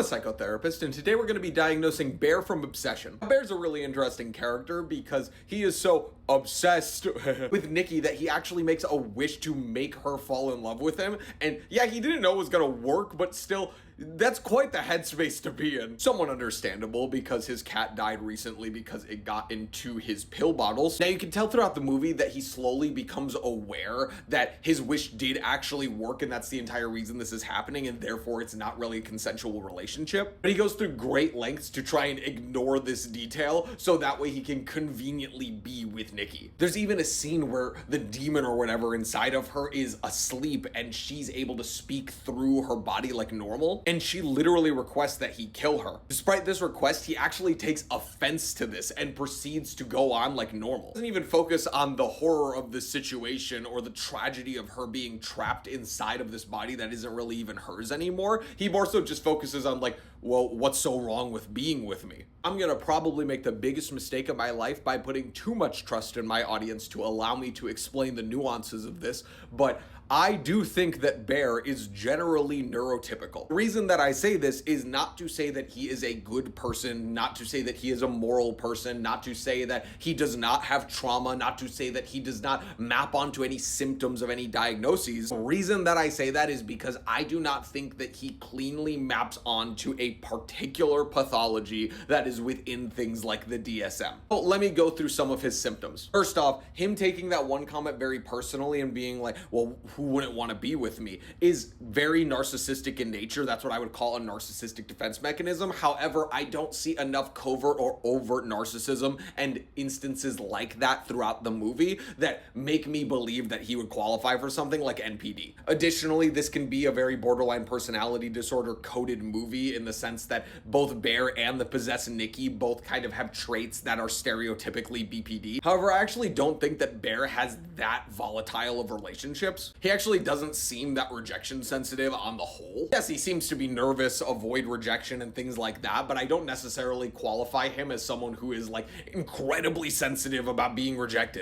I'm a psychotherapist, and today we're going to be diagnosing Bear from Obsession. Bear's a really interesting character because he is so obsessed with Nikki that he actually makes a wish to make her fall in love with him. And yeah, he didn't know it was going to work, but still, that's quite the headspace to be in. Somewhat understandable because his cat died recently because it got into his pill bottles. Now you can tell throughout the movie that he slowly becomes aware that his wish did actually work, and that's the entire reason this is happening, and therefore it's not really a consensual relationship. But he goes through great lengths to try and ignore this detail so that way he can conveniently be with Nikki. There's even a scene where the demon or whatever inside of her is asleep and she's able to speak through her body like normal. And she literally requests that he kill her. Despite this request, he actually takes offense to this and proceeds to go on like normal. Doesn't even focus on the horror of the situation or the tragedy of her being trapped inside of this body that isn't really even hers anymore. He more so just focuses on like, well, what's so wrong with being with me? I'm gonna probably make the biggest mistake of my life by putting too much trust in my audience to allow me to explain the nuances of this, but I do think that Bear is generally neurotypical. The reason that I say this is not to say that he is a good person, not to say that he is a moral person, not to say that he does not have trauma, not to say that he does not map onto any symptoms of any diagnoses. The reason that I say that is because I do not think that he cleanly maps onto a particular pathology that is within things like the DSM. Well, let me go through some of his symptoms. First off, him taking that one comment very personally and being like, well, who wouldn't want to be with me, is very narcissistic in nature. That's what I would call a narcissistic defense mechanism. However, I don't see enough covert or overt narcissism and instances like that throughout the movie that make me believe that he would qualify for something like NPD. Additionally, this can be a very borderline personality disorder coded movie in the sense that both Bear and the possessed Nikki both kind of have traits that are stereotypically BPD. However, I actually don't think that Bear has that volatile of relationships. He actually doesn't seem that rejection sensitive on the whole. Yes, he seems to be nervous, avoid rejection and things like that, but I don't necessarily qualify him as someone who is like incredibly sensitive about being rejected.